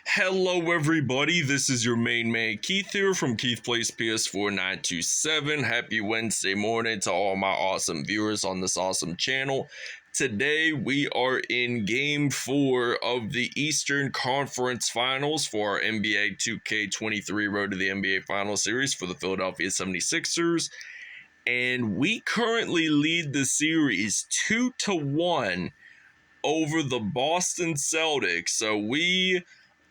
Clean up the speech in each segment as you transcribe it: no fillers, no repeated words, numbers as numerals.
Hello everybody, this is your main man Keith here from Keith Plays PS4 927. Happy Wednesday morning to all my awesome viewers on this awesome channel. Today we are in Game 4 of the Eastern Conference Finals for our NBA 2K23 Road to the NBA Finals series for the Philadelphia 76ers. And we currently lead the series 2-1 over the Boston Celtics. So we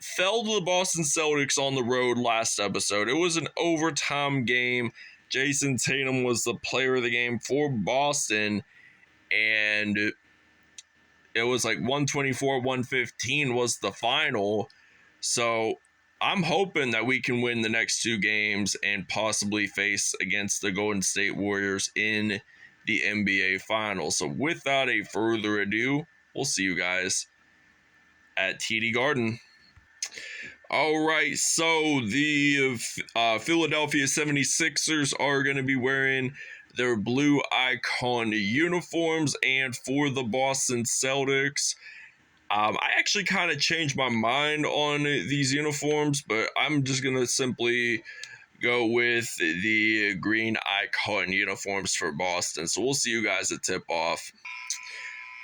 fell to the Boston Celtics on the road last episode. It was an overtime game. Jason Tatum was the player of the game for Boston, and it was like 124-115 was the final. So I'm hoping that we can win the next two games and possibly face against the Golden State Warriors in the NBA Finals. So without a further ado, we'll see you guys at TD Garden. All right, so the Philadelphia 76ers are going to be wearing their blue icon uniforms, and for the Boston Celtics, I actually kind of changed my mind on these uniforms, but I'm just going to simply go with the green icon uniforms for Boston. So we'll see you guys at tip-off.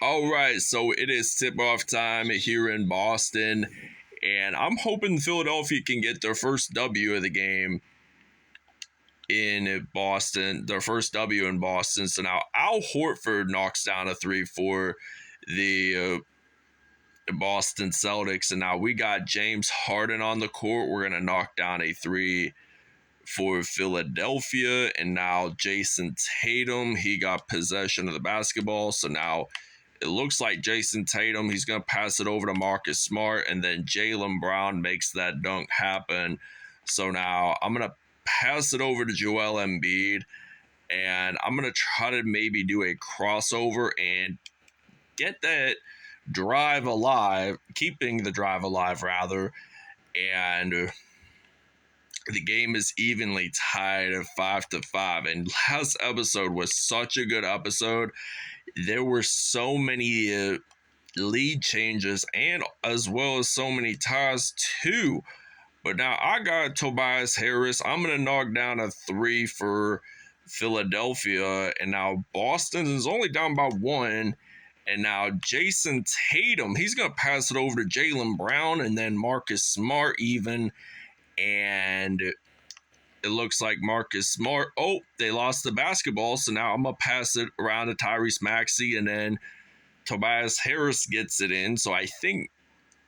All right, so it is tip-off time here in Boston. And I'm hoping Philadelphia can get their first W of the game in Boston. Their first W in Boston. So now Al Horford knocks down a three for the Boston Celtics. And now we got James Harden on the court. We're going to knock down a three for Philadelphia. And now Jason Tatum, he got possession of the basketball. So now it looks like Jason Tatum, he's going to pass it over to Marcus Smart, and then Jaylen Brown makes that dunk happen. So now I'm going to pass it over to Joel Embiid, and I'm going to try to maybe do a crossover and get that drive alive, keeping the drive alive rather, and the game is evenly tied at 5-5, and last episode was such a good episode. There were so many lead changes and as well as so many ties too. But now I got Tobias Harris. I'm going to knock down a three for Philadelphia. And now Boston is only down by one. And now Jason Tatum, he's going to pass it over to Jaylen Brown and then Marcus Smart even. And it looks like Marcus Smart, they lost the basketball, so now I'm going to pass it around to Tyrese Maxey, and then Tobias Harris gets it in. So I think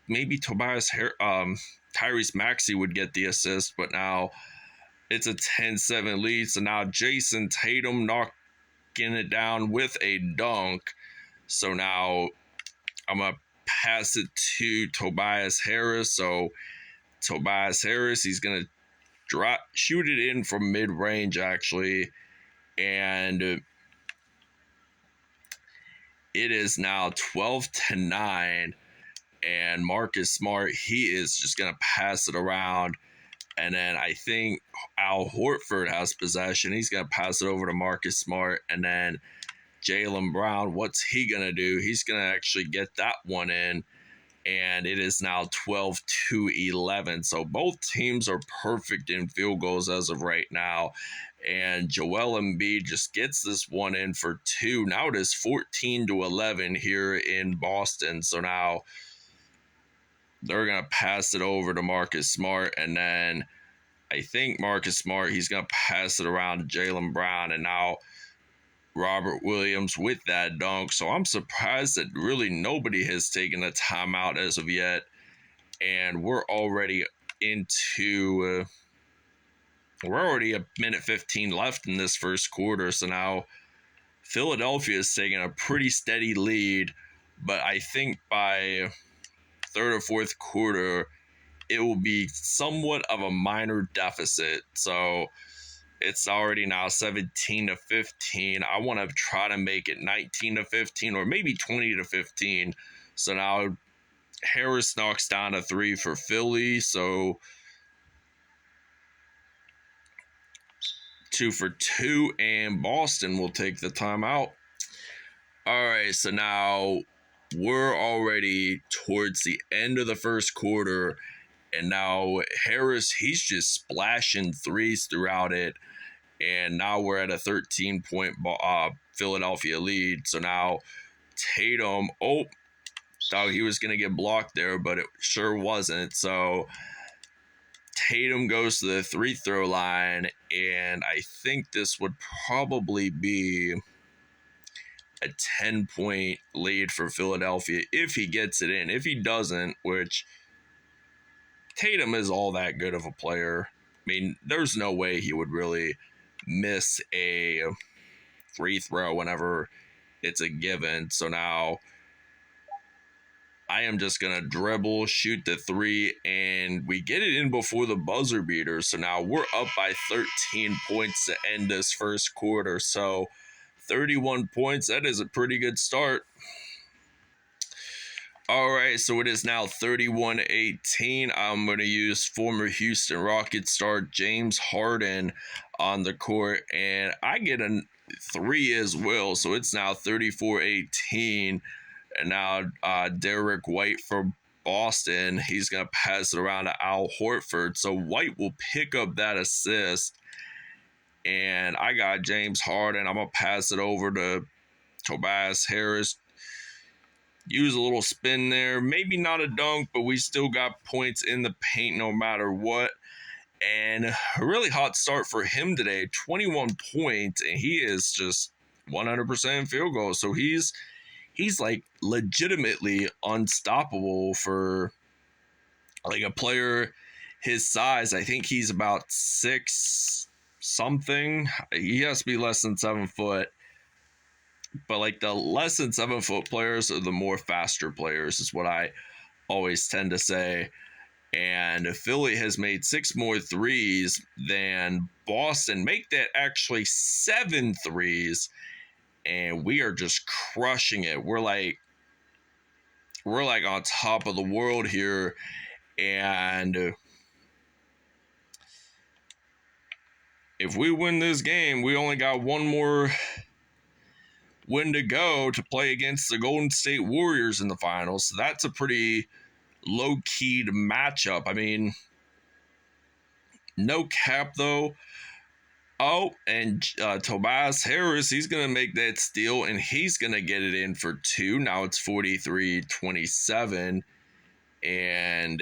maybe Tyrese Maxey would get the assist, but now it's a 10-7 lead. So now Jason Tatum knocking it down with a dunk. So now I'm going to pass it to Tobias Harris. So Tobias Harris, he's going to shoot it in from mid-range actually, and it is now 12-9, and Marcus Smart, he is just gonna pass it around, and then I think Al Horford has possession. He's gonna pass it over to Marcus Smart, and then Jaylen Brown, what's he gonna do? He's gonna actually get that one in, and it is now 12-11. So both teams are perfect in field goals as of right now. And Joel Embiid just gets this one in for two. Now it is 14-11 here in Boston. So now they're going to pass it over to Marcus Smart. And then I think Marcus Smart, he's going to pass it around to Jaylen Brown. And now Robert Williams with that dunk. So I'm surprised that really nobody has taken a timeout as of yet. And we're already into, we're already a minute 15 left in this first quarter. So now Philadelphia is taking a pretty steady lead. But I think by third or fourth quarter, it will be somewhat of a minor deficit. So it's already now 17-15. I want to try to make it 19-15 or maybe 20-15. So now Harris knocks down a three for Philly. So 2 for 2, and Boston will take the timeout. All right, so now we're already towards the end of the first quarter, And now Harris, he's just splashing threes throughout it. And now we're at a 13-point Philadelphia lead. So now Tatum, thought he was going to get blocked there, but it sure wasn't. So Tatum goes to the free throw line, and I think this would probably be a 10-point lead for Philadelphia if he gets it in. If he doesn't, which Tatum is all that good of a player, I mean, there's no way he would really miss a free throw whenever it's a given. So now I am just going to dribble, shoot the three, and we get it in before the buzzer beater. So now we're up by 13 points to end this first quarter. So 31 points, that is a pretty good start. All right, so it is now 31-18. I'm going to use former Houston Rockets star James Harden on the court, and I get a three as well. So it's now 34-18. And now Derek White for Boston, he's going to pass it around to Al Horford. So White will pick up that assist. And I got James Harden. I'm going to pass it over to Tobias Harris. Use a little spin there. Maybe not a dunk, but we still got points in the paint no matter what. And a really hot start for him today. 21 points, and he is just 100% field goal. So he's like legitimately unstoppable for like a player his size. I think he's about 6 something. He has to be less than 7 foot. But like the less than 7 foot players are the more faster players, is what I always tend to say. And Philly has made 6 more threes than Boston. Make that actually 7 threes. And we are just crushing it. We're like on top of the world here. And if we win this game, we only got one more win to go to play against the Golden State Warriors in the finals. So that's a pretty low-keyed matchup. I mean, no cap though. Oh, and Tobias Harris, he's going to make that steal, and he's going to get it in for 2. Now it's 43-27. And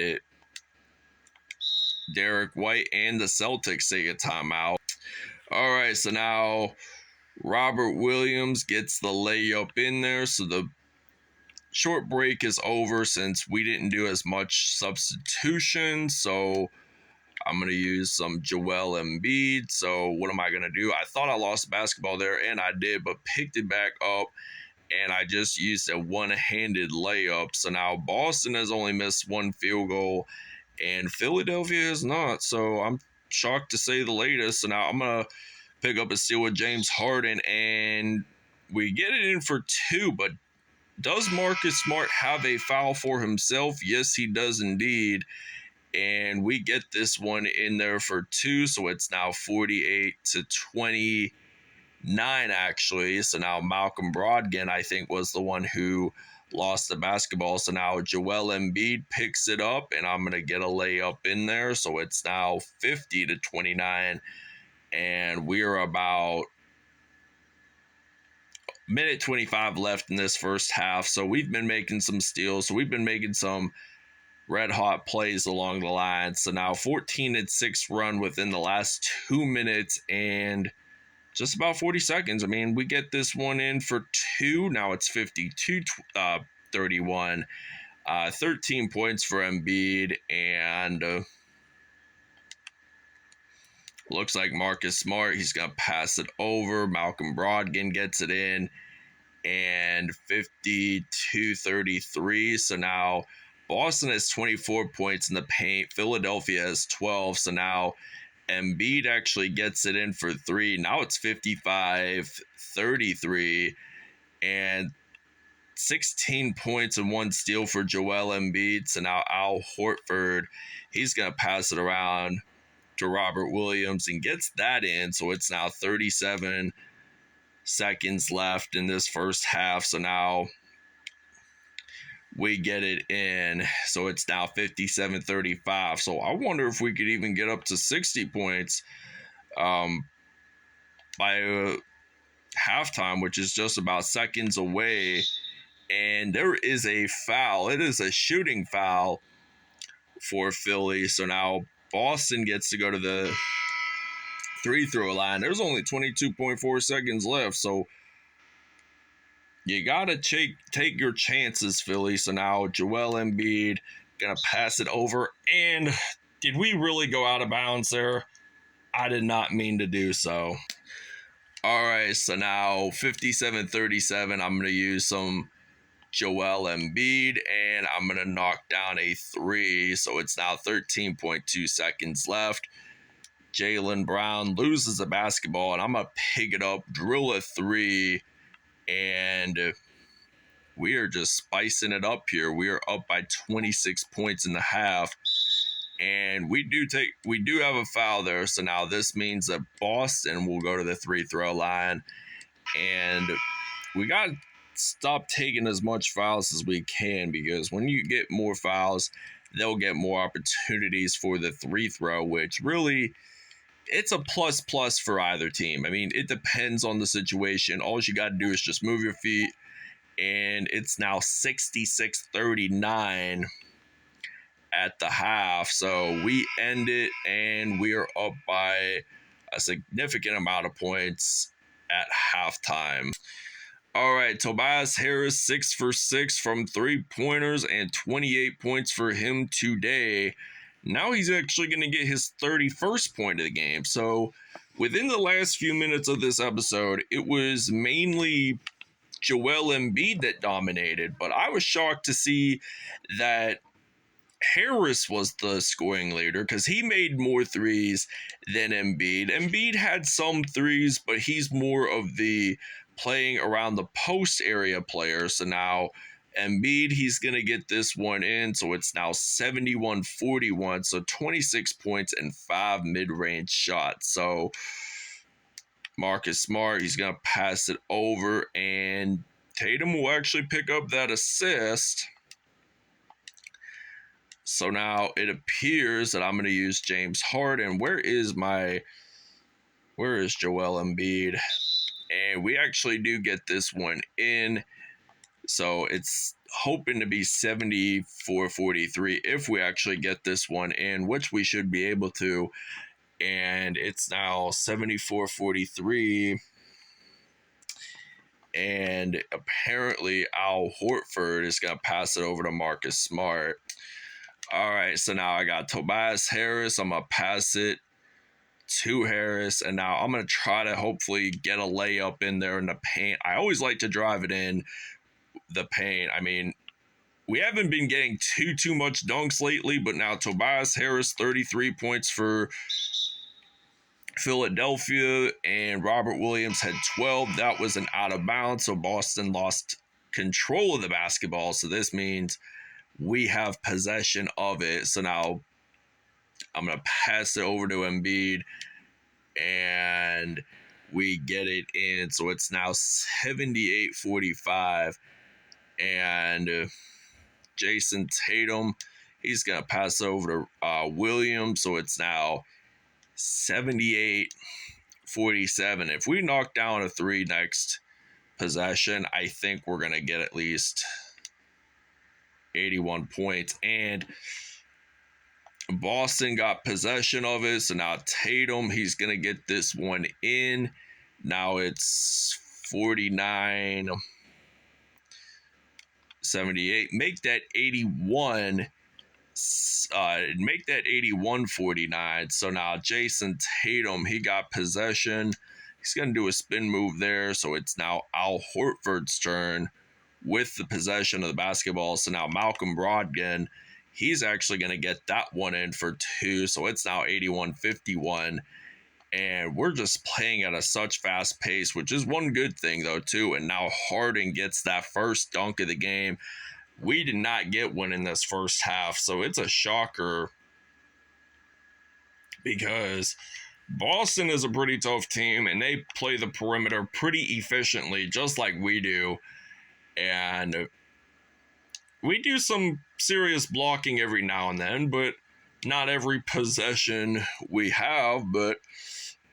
Derek White and the Celtics take a timeout. All right, so now Robert Williams gets the layup in there. So the short break is over since we didn't do as much substitution. So I'm going to use some Joel Embiid. So what am I going to do? I thought I lost basketball there, and I did, but picked it back up, and I just used a one-handed layup. So now Boston has only missed 1 field goal, and Philadelphia has not. So I'm shocked to say the latest. So now I'm going to pick up a steal with James Harden, and we get it in for 2, but does Marcus Smart have a foul for himself? Yes, he does indeed. And we get this one in there for 2, so it's now 48-29 actually. So now Malcolm Brogdon, I think, was the one who lost the basketball. So now Joel Embiid picks it up, and I'm going to get a layup in there. So it's now 50-29, and we're about minute 25 left in this first half. So we've been making some steals. So we've been making some red hot plays along the line. So now 14-6 run within the last 2 minutes and just about 40 seconds. I mean, we get this one in for 2. Now it's 52-31. 13 points for Embiid, and looks like Marcus Smart, he's going to pass it over. Malcolm Brogdon gets it in, and 52-33. So now Boston has 24 points in the paint. Philadelphia has 12. So now Embiid actually gets it in for 3. Now it's 55-33. And 16 points and 1 steal for Joel Embiid. So now Al Horford, he's going to pass it around to Robert Williams and gets that in. So it's now 37 seconds left in this first half. So now we get it in. So it's now 57-35. So I wonder if we could even get up to 60 points by halftime, which is just about seconds away. And there is a foul. It is a shooting foul for Philly. So now Boston gets to go to the free throw line. There's only 22.4 seconds left. So you got to take your chances, Philly. So now Joel Embiid going to pass it over. And did we really go out of bounds there? I did not mean to do so. All right, so now 57-37. I'm going to use some Joel Embiid, and I'm going to knock down a three. So it's now 13.2 seconds left. Jaylen Brown loses the basketball, and I'm going to pick it up, drill a three, and we are just spicing it up here. We are up by 26 points in the half. And we do have a foul there. So now this means that Boston will go to the free throw line. And we got to stop taking as much fouls as we can, because when you get more fouls, they'll get more opportunities for the free throw, which really, it's a plus for either team. I mean, it depends on the situation. All you got to do is just move your feet. And it's now 66-39 at the half. So we end it, and we are up by a significant amount of points at halftime. All right, Tobias Harris, 6 for 6 from three-pointers and 28 points for him today. Now he's actually going to get his 31st point of the game. So within the last few minutes of this episode, it was mainly Joel Embiid that dominated, but I was shocked to see that Harris was the scoring leader, because he made more threes than Embiid. Embiid had some threes, but he's more of the playing around the post area player. So now Embiid, he's going to get this one in. So it's now 71-41. So 26 points and 5 mid-range shots. So Marcus Smart, he's going to pass it over, and Tatum will actually pick up that assist. So now it appears that I'm going to use James Harden. Where is Joel Embiid? And we actually do get this one in. So it's hoping to be 74-43 if we actually get this one in, which we should be able to. And it's now 74-43. And apparently Al Horford is going to pass it over to Marcus Smart. All right, so now I got Tobias Harris. I'm going to pass it to Harris. And now I'm going to try to hopefully get a layup in there in the paint. I always like to drive it in the paint. I mean, we haven't been getting too much dunks lately, but now Tobias Harris, 33 points for Philadelphia, and Robert Williams had 12. That was an out of bounds, so Boston lost control of the basketball. So this means we have possession of it. So now I'm going to pass it over to Embiid, and we get it in. So it's now 78-45, and Jason Tatum, he's going to pass over to Williams. So it's now 78-47. If we knock down a three next possession, I think we're going to get at least 81 points. And Boston got possession of it. So now Tatum, he's going to get this one in. Now it's 49-78. Make that 81. Make that 81-49. So now Jason Tatum, he got possession. He's going to do a spin move there. So it's now Al Horford's turn with the possession of the basketball. So now Malcolm Brogdon, he's actually going to get that one in for two. So it's now 81-51. And we're just playing at a such fast pace, which is one good thing, though, too. And now Harden gets that first dunk of the game. We did not get one in this first half, so it's a shocker, because Boston is a pretty tough team, and they play the perimeter pretty efficiently, just like we do. And we do some serious blocking every now and then, but not every possession we have. But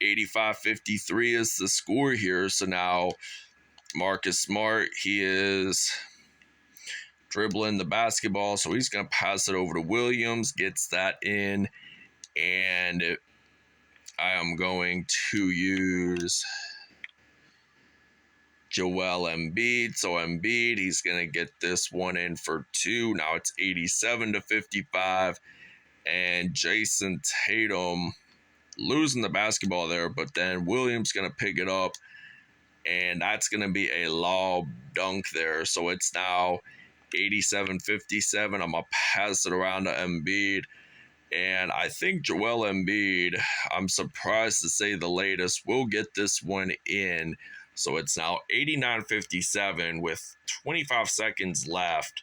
85-53 is the score here. So now Marcus Smart, he is dribbling the basketball, so he's going to pass it over to Williams, gets that in, and I am going to use Joel Embiid. So Embiid, he's going to get this one in for two. Now it's 87-55, and Jason Tatum losing the basketball there, but then Williams going to pick it up, and that's going to be a lob dunk there. So it's now 87-57. I'm going to pass it around to Embiid. And I think Joel Embiid, I'm surprised to say the latest, will get this one in. So it's now 89-57 with 25 seconds left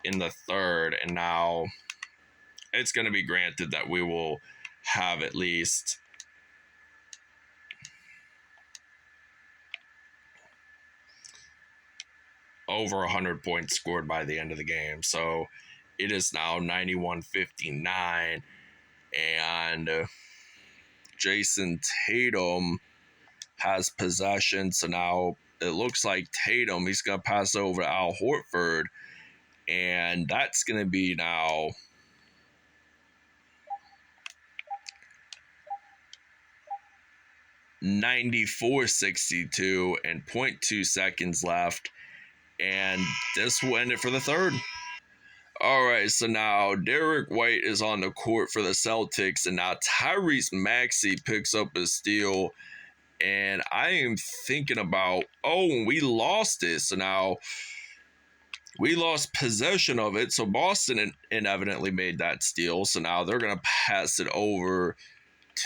in the third. And now it's going to be granted that we will have at least over 100 points scored by the end of the game. So it is now 91-59, and Jason Tatum has possession. So now it looks like Tatum, he's going to pass over to Al Horford, and that's going to be now 94-62 and 0.2 seconds left. And this will end it for the third. All right, so now Derek White is on the court for the Celtics, and now Tyrese Maxey picks up a steal. And I am thinking about, we lost it. So now we lost possession of it. So Boston inevitably made that steal. So now they're going to pass it over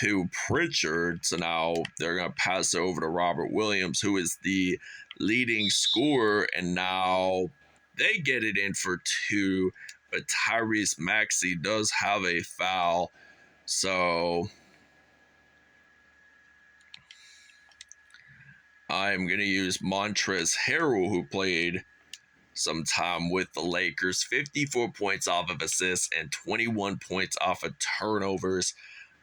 to Pritchard. So now they're going to pass it over to Robert Williams, who is the leading scorer, and now they get it in for two, but Tyrese Maxey does have a foul. So I'm going to use Montrezl Harrell, who played some time with the Lakers. 54 points off of assists and 21 points off of turnovers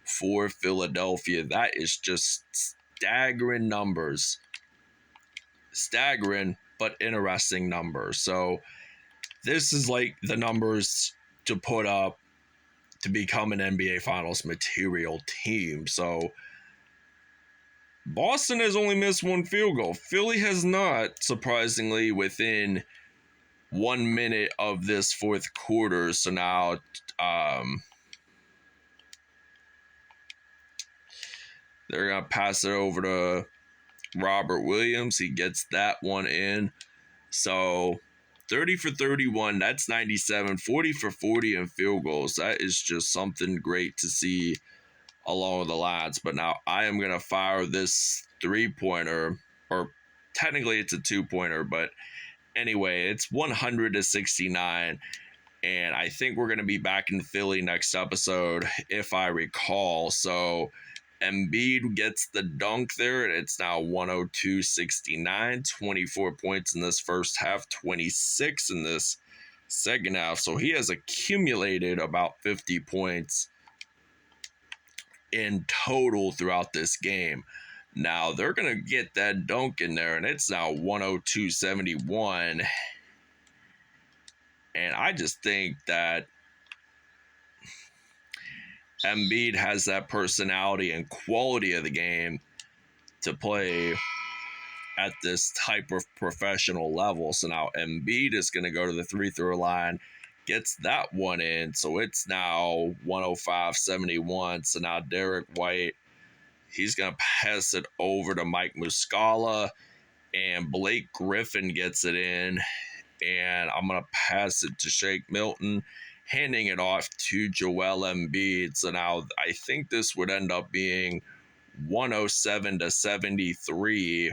for Philadelphia. That is just staggering numbers. Staggering, but interesting numbers. So this is like the numbers to put up to become an NBA Finals material team. So Boston has only missed one field goal. Philly has not, surprisingly, within 1 minute of this fourth quarter. So now they're going to pass it over to Robert Williams. He gets that one in. So 30 for 31, that's 97. 40 for 40 in field goals. That is just something great to see along the lines. But now I am going to fire this three-pointer, or technically it's a two-pointer, but anyway, it's 100-69. And I think we're going to be back in Philly next episode, if I recall. So Embiid gets the dunk there, and it's now 102-69, 24 points in this first half, 26 in this second half. So he has accumulated about 50 points in total throughout this game. Now they're going to get that dunk in there, and it's now 102-71. And I just think that Embiid has that personality and quality of the game to play at this type of professional level. So now Embiid is going to go to the free-throw line, gets that one in. So it's now 105-71. So now Derek White, he's going to pass it over to Mike Muscala, and Blake Griffin gets it in. And I'm going to pass it to Shake Milton, handing it off to Joel Embiid. So now I think this would end up being 107-73,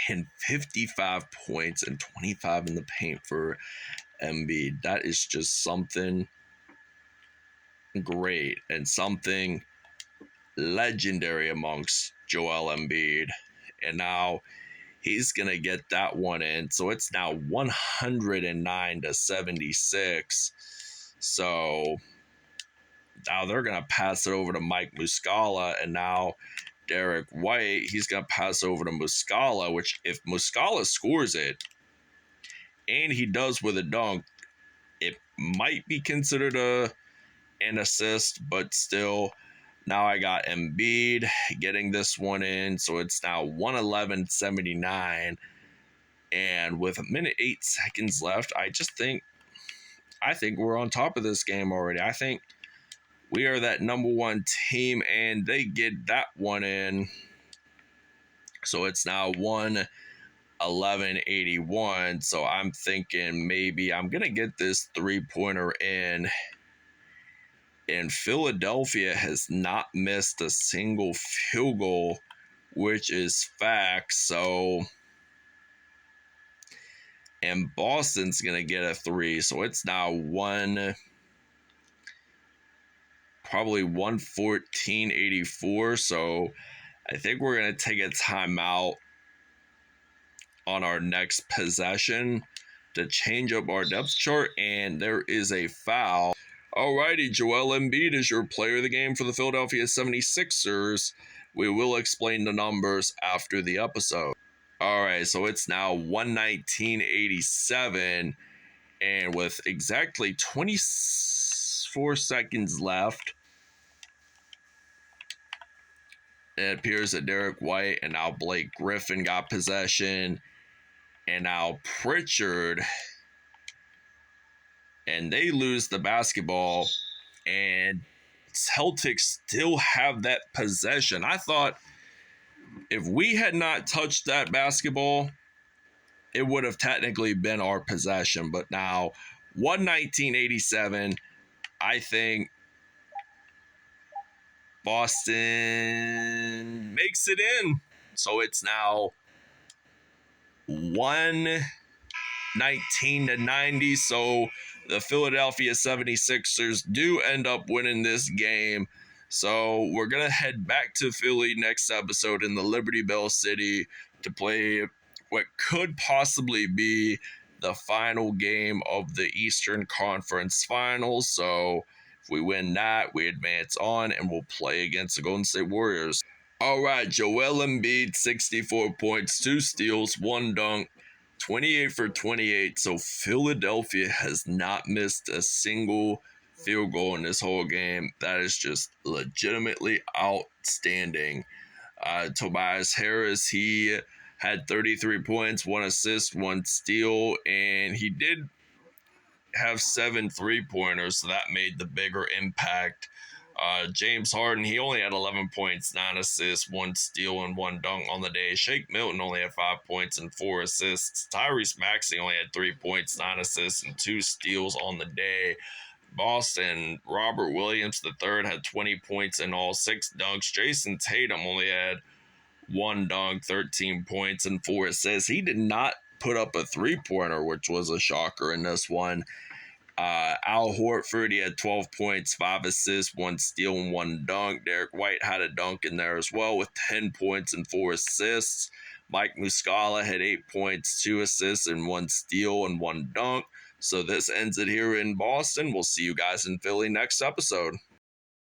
and 55 points and 25 in the paint for Embiid. That is just something great and something legendary amongst Joel Embiid. And now he's going to get that one in. So it's now 109-76. So now they're going to pass it over to Mike Muscala, and now Derek White, he's going to pass over to Muscala, which if Muscala scores it, and he does with a dunk, it might be considered an assist, but still. Now I got Embiid getting this one in, so it's now 111-79. And with a minute 8 seconds left, I think we're on top of this game already. I think we are that number one team, and they get that one in. So it's now 111-81. So I'm thinking maybe I'm going to get this three-pointer in. And Philadelphia has not missed a single field goal, which is fact. So, and Boston's going to get a three. So it's now probably 114-84. So I think we're going to take a timeout on our next possession to change up our depth chart. And there is a foul. Alrighty, Joel Embiid is your player of the game for the Philadelphia 76ers. We will explain the numbers after the episode. Alright, so it's now 119-87, and with exactly 24 seconds left, it appears that Derek White and now Blake Griffin got possession, and now Pritchard, and they lose the basketball, and Celtics still have that possession. I thought if we had not touched that basketball, it would have technically been our possession. But now, 119-87, I think Boston makes it in. So it's now 119-90. So the Philadelphia 76ers do end up winning this game. So we're going to head back to Philly next episode in the Liberty Bell City to play what could possibly be the final game of the Eastern Conference Finals. So if we win that, we advance on and we'll play against the Golden State Warriors. All right, Joel Embiid, 64 points, 2 steals, 1 dunk, 28 for 28. So Philadelphia has not missed a single field goal in this whole game. That is just legitimately outstanding. Tobias Harris, he had 33 points, 1 assist, 1 steal, and he did have 7 3-pointers, so that made the bigger impact. James Harden, he only had 11 points, 9 assists, 1 steal, and 1 dunk on the day. Shake Milton only had 5 points and 4 assists. Tyrese Maxey only had 3 points, 9 assists, and 2 steals on the day. Boston, Robert Williams III had 20 points and all 6 dunks. Jason Tatum only had 1 dunk, 13 points, and 4 assists. He did not put up a 3-pointer, which was a shocker in this one. Al Horford, he had 12 points, 5 assists, 1 steal, and 1 dunk. Derek White had a dunk in there as well with 10 points and 4 assists. Mike Muscala had 8 points, 2 assists, and 1 steal and 1 dunk. So this ends it here in Boston. We'll see you guys in Philly next episode.